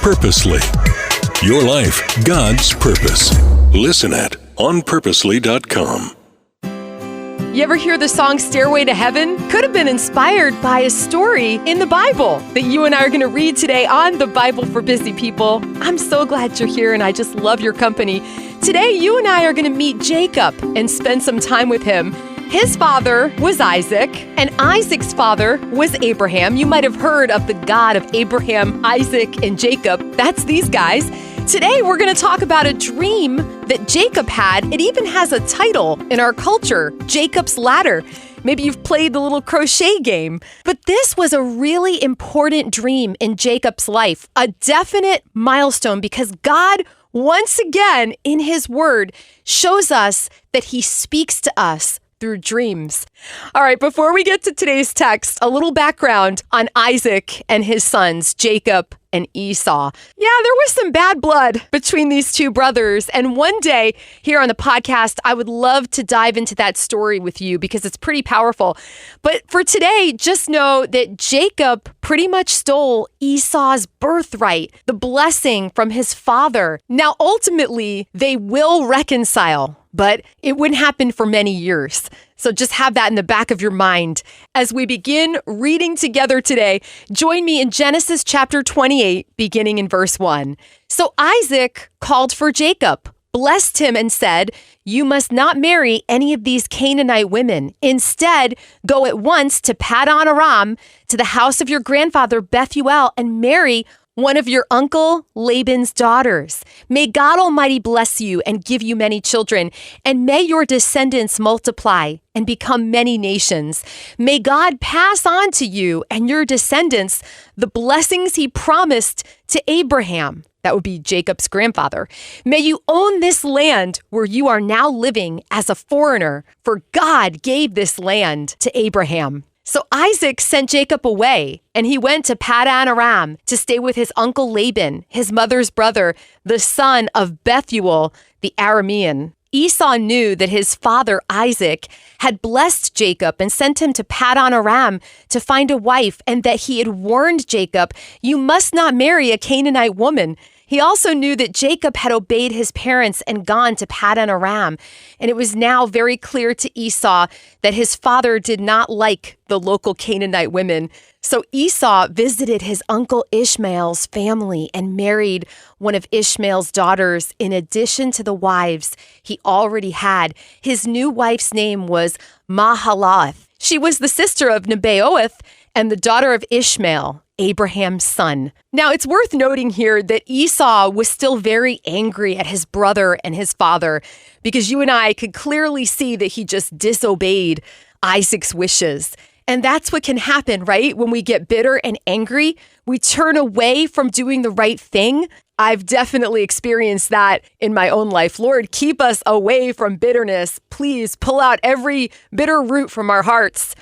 Purposely. Your life, God's purpose. Listen at onpurposely.com. You ever hear the song Stairway to Heaven? Could have been inspired by a story in the Bible that you and I are going to read today on the Bible for Busy People. I'm so glad you're here and I just love your company. Today, you and I are going to meet Jacob and spend some time with him. His father was Isaac, and Isaac's father was Abraham. You might have heard of the God of Abraham, Isaac, and Jacob. That's these guys. Today, we're going to talk about a dream that Jacob had. It even has a title in our culture, Jacob's Ladder. Maybe you've played the little crochet game. But this was a really important dream in Jacob's life, a definite milestone, because God, once again, in His Word, shows us that He speaks to us through dreams. All right, before we get to today's text, a little background on Isaac and his sons, Jacob and Esau. Yeah, there was some bad blood between these two brothers. And one day here on the podcast, I would love to dive into that story with you because it's pretty powerful. But for today, just know that Jacob pretty much stole Esau's birthright, the blessing from his father. Now, ultimately, they will reconcile, but it wouldn't happen for many years. So just have that in the back of your mind. As we begin reading together today, join me in Genesis chapter 28, beginning in verse 1. So Isaac called for Jacob, blessed him, and said, "You must not marry any of these Canaanite women. Instead, go at once to Paddan Aram, to the house of your grandfather Bethuel, and marry one of your uncle Laban's daughters. May God Almighty bless you and give you many children, and may your descendants multiply and become many nations. May God pass on to you and your descendants the blessings He promised to Abraham." That would be Jacob's grandfather. "May you own this land where you are now living as a foreigner, for God gave this land to Abraham." So Isaac sent Jacob away, and he went to Paddan Aram to stay with his uncle Laban, his mother's brother, the son of Bethuel, the Aramean. Esau knew that his father Isaac had blessed Jacob and sent him to Paddan Aram to find a wife, and that he had warned Jacob, "You must not marry a Canaanite woman." He also knew that Jacob had obeyed his parents and gone to Paddan Aram, and it was now very clear to Esau that his father did not like the local Canaanite women. So Esau visited his uncle Ishmael's family and married one of Ishmael's daughters in addition to the wives he already had. His new wife's name was Mahalath. She was the sister of Nebaioth and the daughter of Ishmael, Abraham's son. Now, it's worth noting here that Esau was still very angry at his brother and his father, because you and I could clearly see that he just disobeyed Isaac's wishes. And that's what can happen, right? When we get bitter and angry, we turn away from doing the right thing. I've definitely experienced that in my own life. Lord, keep us away from bitterness. Please pull out every bitter root from our hearts.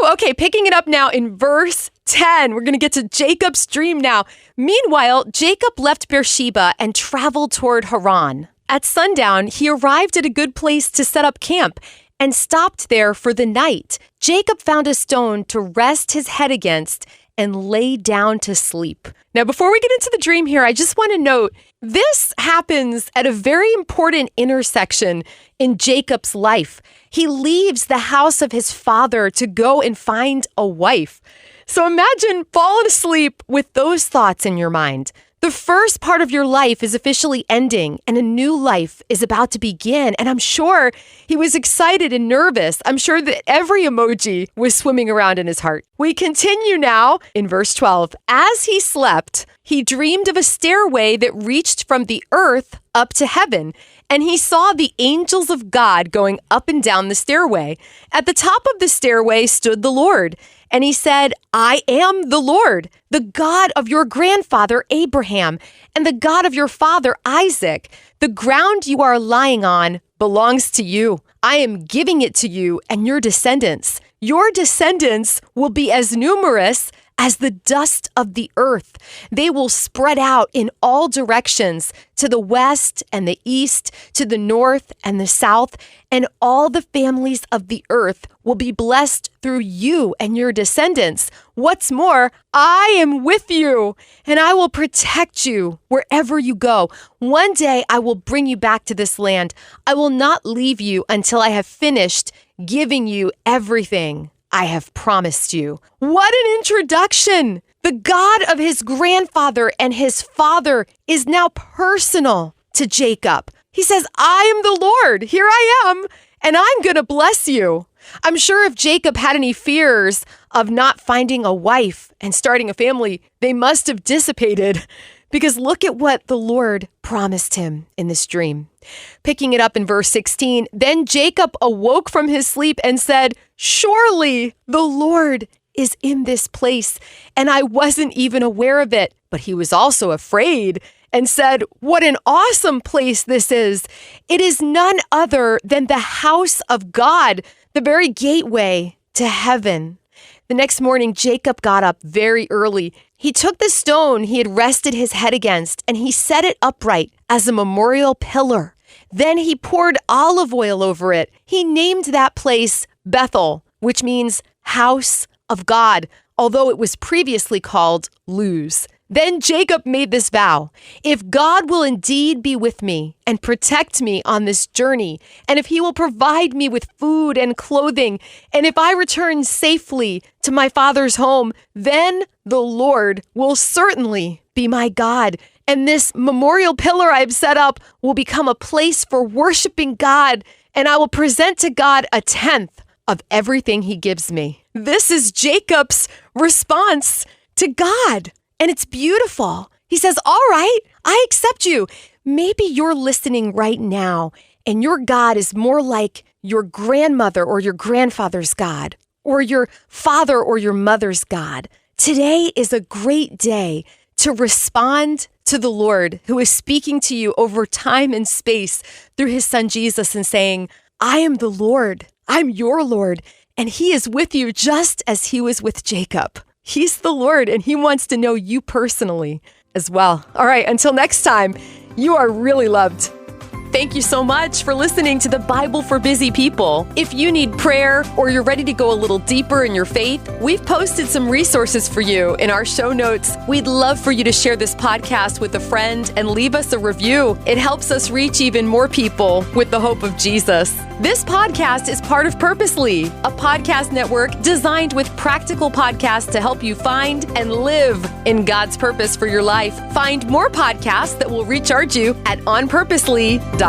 Okay, picking it up now in verse 10. We're going to get to Jacob's dream now. Meanwhile, Jacob left Beersheba and traveled toward Haran. At sundown, he arrived at a good place to set up camp and stopped there for the night. Jacob found a stone to rest his head against and lay down to sleep. Now, before we get into the dream here, I just want to note, this happens at a very important intersection in Jacob's life. He leaves the house of his father to go and find a wife. So imagine falling asleep with those thoughts in your mind. The first part of your life is officially ending and a new life is about to begin. And I'm sure he was excited and nervous. I'm sure that every emoji was swimming around in his heart. We continue now in verse 12. As he slept, he dreamed of a stairway that reached from the earth up to heaven, and he saw the angels of God going up and down the stairway. At the top of the stairway stood the Lord, and he said, "I am the Lord, the God of your grandfather Abraham, and the God of your father Isaac. The ground you are lying on belongs to you. I am giving it to you and your descendants. Your descendants will be as numerous as the dust of the earth. They will spread out in all directions, to the west and the east, to the north and the south, and all the families of the earth will be blessed through you and your descendants. What's more, I am with you, and I will protect you wherever you go. One day I will bring you back to this land. I will not leave you until I have finished giving you everything I have promised you. What an introduction! The God of his grandfather and his father is now personal to Jacob. He says, I am the Lord. Here I am, and I'm going to bless you. I'm sure if Jacob had any fears of not finding a wife and starting a family, they must have dissipated, because look at what the Lord promised him in this dream. Picking it up in verse 16, then Jacob awoke from his sleep and said, surely the Lord is in this place, and I wasn't even aware of it. But he was also afraid and said, what an awesome place this is. It is none other than the house of God, the very gateway to heaven. The next morning, Jacob got up very early. He took the stone he had rested his head against, and he set it upright as a memorial pillar. Then he poured olive oil over it. He named that place Bethel, which means house of God, although it was previously called Luz. Then Jacob made this vow: if God will indeed be with me and protect me on this journey, and if he will provide me with food and clothing, and if I return safely to my father's home, then the Lord will certainly be my God. And this memorial pillar I've set up will become a place for worshiping God, and I will present to God a tenth of everything he gives me. This is Jacob's response to God. And it's beautiful. He says, all right, I accept you. Maybe you're listening right now and your God is more like your grandmother or your grandfather's God, or your father or your mother's God. Today is a great day to respond to the Lord, who is speaking to you over time and space through his son Jesus, and saying, I am the Lord. I'm your Lord. And he is with you just as he was with Jacob. He's the Lord, and he wants to know you personally as well. All right, until next time, you are really loved. Thank you so much for listening to the Bible for Busy People. If you need prayer or you're ready to go a little deeper in your faith, we've posted some resources for you in our show notes. We'd love for you to share this podcast with a friend and leave us a review. It helps us reach even more people with the hope of Jesus. This podcast is part of Purposely, a podcast network designed with practical podcasts to help you find and live in God's purpose for your life. Find more podcasts that will recharge you at onpurposely.com.